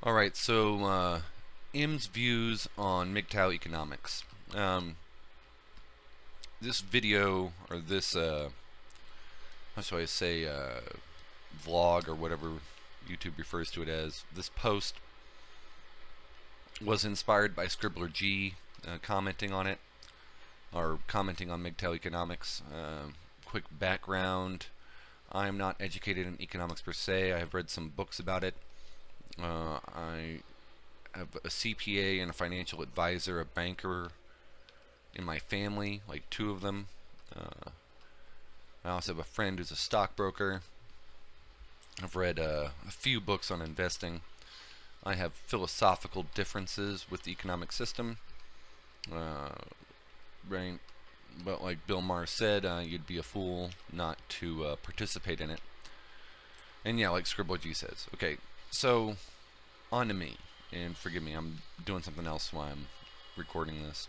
All right, so M's views on MGTOW economics. Um, this video, or this, how shall I say, vlog, or whatever YouTube refers to it as, this post was inspired by Scribbler G commenting on it, or commenting on MGTOW economics. Quick background: I am not educated in economics per se. I have read some books about it. I have a CPA and a financial advisor, a banker in my family, like two of them. I also have a friend who's a stockbroker. I've read a few books on investing. I have philosophical differences with the economic system. Right, but like Bill Maher said, you'd be a fool not to participate in it. And yeah, like Scribble G says. Okay, so on to me. And forgive me, I'm doing something else while I'm recording this.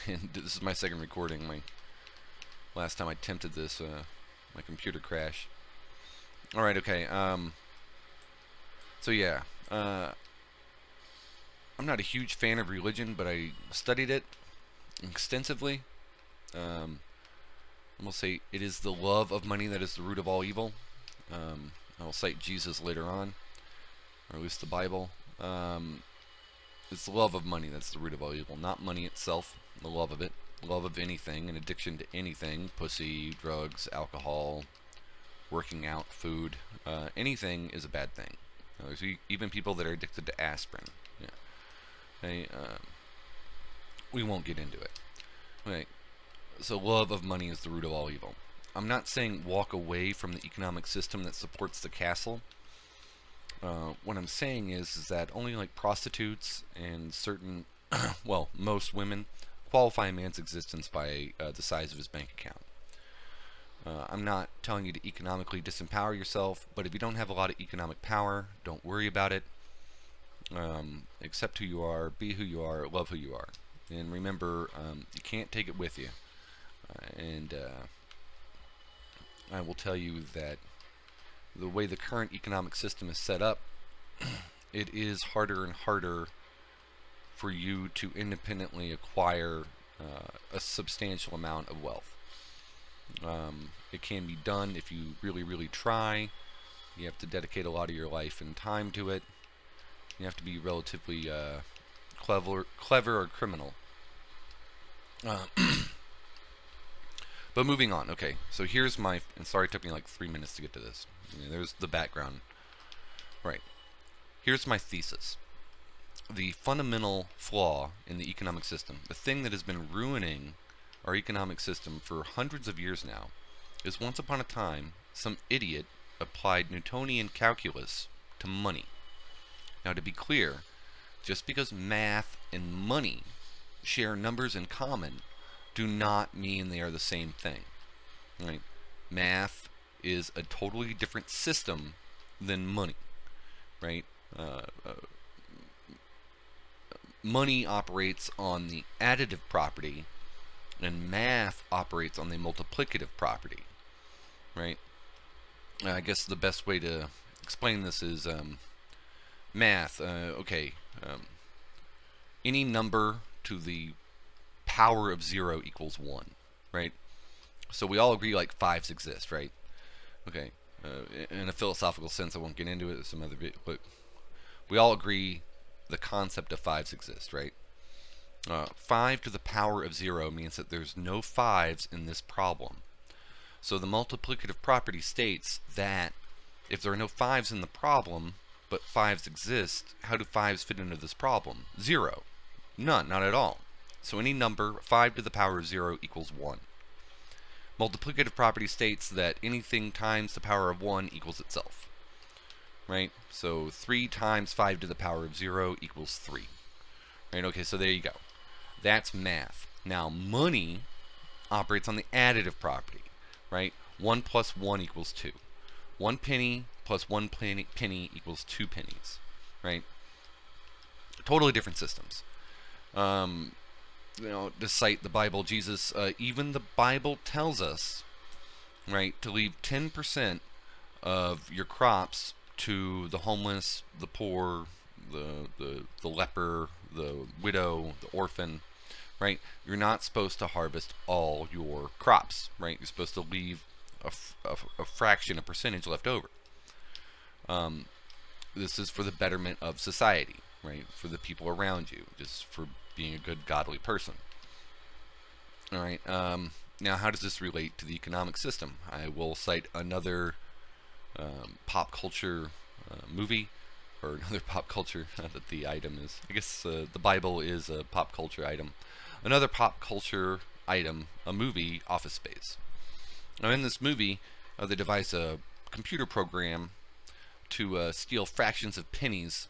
And this is my second recording. My last time I attempted this, my computer crashed. Alright, okay. So yeah, I'm not a huge fan of religion, but I studied it extensively. I will say it is the love of money that is the root of all evil. I will cite Jesus later on, or at least the Bible. It's the love of money that's the root of all evil, not money itself, the love of it. Love of anything, an addiction to anything, pussy, drugs, alcohol, working out, food, anything is a bad thing. There's even people that are addicted to aspirin. Yeah. We won't get into it. Okay. So love of money is the root of all evil. I'm not saying walk away from the economic system that supports the castle. What I'm saying is that only like prostitutes and certain, well, most women qualify a man's existence by the size of his bank account. I'm not telling you to economically disempower yourself, but if you don't have a lot of economic power, don't worry about it. Accept who you are, be who you are, love who you are. And remember, you can't take it with you. And I will tell you that the way the current economic system is set up, it is harder and harder for you to independently acquire a substantial amount of wealth. It can be done if you really, really try. You have to dedicate a lot of your life and time to it. You have to be relatively clever or criminal. But moving on. Okay, so here's my, and sorry it took me like 3 minutes to get to this. There's the background. Right. Here's my thesis. The fundamental flaw in the economic system, the thing that has been ruining our economic system for hundreds of years now, is once upon a time, some idiot applied Newtonian calculus to money. Now, to be clear, just because math and money share numbers in common do not mean they are the same thing. Right? Math is a totally different system than money. Right? Money operates on the additive property, and math operates on the multiplicative property. Right? I guess the best way to explain this is math. Any number to the power of 0 equals 1, right? So we all agree like fives exist, right? Okay. In a philosophical sense, I won't get into it. Some other video, but we all agree the concept of fives exists, right? 5 to the power of 0 means that there's no fives in this problem. So the multiplicative property states that if there are no fives in the problem, but fives exist, how do fives fit into this problem? 0. None, not at all. So any number, 5 to the power of 0 equals 1. Multiplicative property states that anything times the power of 1 equals itself. Right? So 3 times 5 to the power of 0 equals 3. Right? Okay, so there you go. That's math. Now, money operates on the additive property. Right? 1 plus 1 equals 2. 1 penny plus 1 penny equals 2 pennies. Right? Totally different systems. To cite the Bible, Jesus, even the Bible tells us, right, to leave 10% of your crops to the homeless, the poor, the leper, the widow, the orphan, right? You're not supposed to harvest all your crops, right? You're supposed to leave a fraction, a percentage left over. This is for the betterment of society, right? For the people around you, just for being a good, godly person. All right. Now, how does this relate to the economic system? I will cite another pop culture movie, or another pop culture, not that the item is, I guess the Bible is a pop culture item. Another pop culture item, a movie, Office Space. Now, in this movie, they devise a computer program to steal fractions of pennies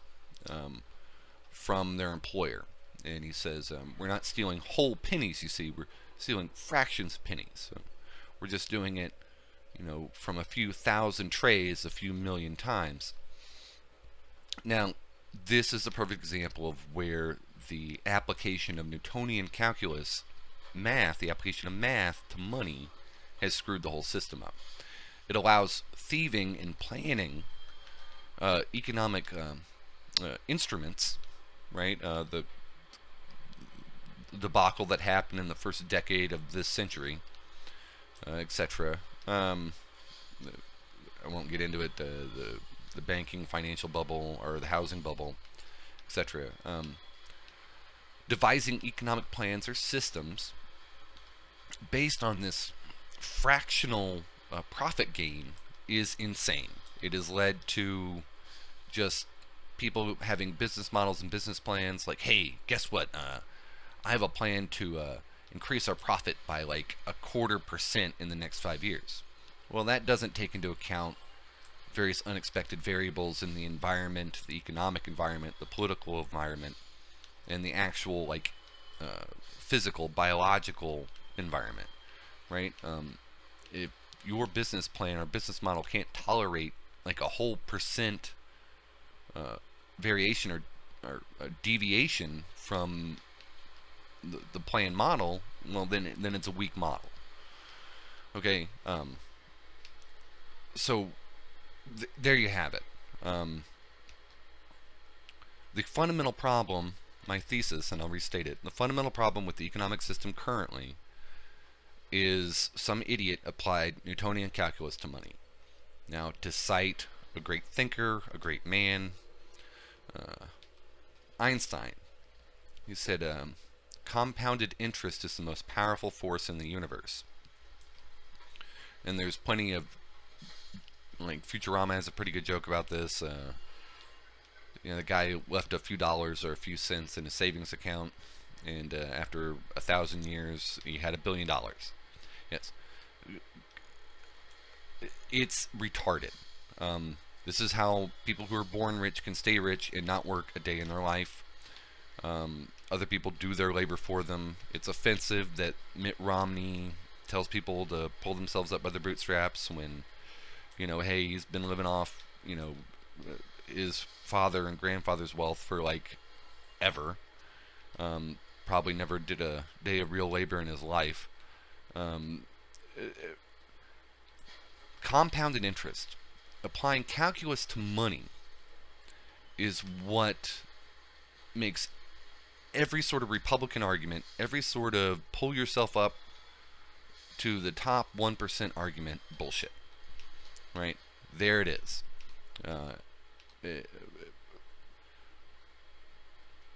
from their employer. And he says, we're not stealing whole pennies, you see, we're stealing fractions of pennies. So we're just doing it, from a few thousand trays a few million times. Now, this is a perfect example of where the application of Newtonian calculus, math, the application of math to money, has screwed the whole system up. It allows thieving and planning economic instruments, right? The debacle that happened in the first decade of this century, etc. I won't get into it. The banking, financial bubble, or the housing bubble, etc. Devising economic plans or systems based on this fractional profit gain is insane. It has led to just people having business models and business plans like, hey, guess what? I have a plan to increase our profit by like 0.25% in the next 5 years. Well, that doesn't take into account various unexpected variables in the environment, the economic environment, the political environment, and the actual physical, biological environment, right? If your business plan or business model can't tolerate like a whole percent variation or deviation from the planned model, well, then it's a weak model. Okay, so there you have it. The fundamental problem, my thesis, and I'll restate it, the fundamental problem with the economic system currently is some idiot applied Newtonian calculus to money. Now, to cite a great thinker, a great man, Einstein, he said, compounded interest is the most powerful force in the universe. And there's plenty of, like, Futurama has a pretty good joke about this. The guy left a few dollars or a few cents in his savings account, and after 1,000 years, he had $1 billion. Yes, it's retarded. This is how people who are born rich can stay rich and not work a day in their life. Other people do their labor for them. It's offensive that Mitt Romney tells people to pull themselves up by their bootstraps when, hey, he's been living off, his father and grandfather's wealth for like ever. Probably never did a day of real labor in his life. Compounded interest, applying calculus to money, is what makes every sort of Republican argument, every sort of pull yourself up to the top 1% argument bullshit. Right? There it is.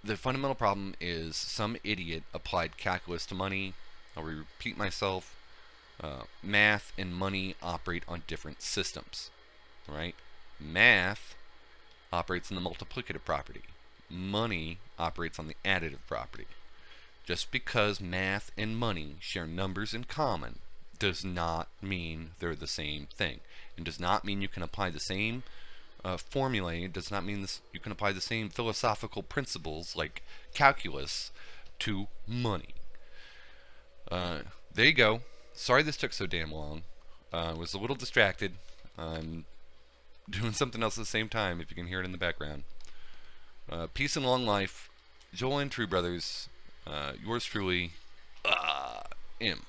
The fundamental problem is some idiot applied calculus to money. I'll repeat myself. Math and money operate on different systems. Right? Math operates on the multiplicative property. Money operates on the additive property. Just because math and money share numbers in common does not mean they're the same thing. And does not mean you can apply the same formulae. It does not mean you can apply the same philosophical principles like calculus to money. There you go. Sorry this took so damn long. I was a little distracted. I'm doing something else at the same time, if you can hear it in the background. Peace and long life. Joel and True Brothers. Yours truly, M.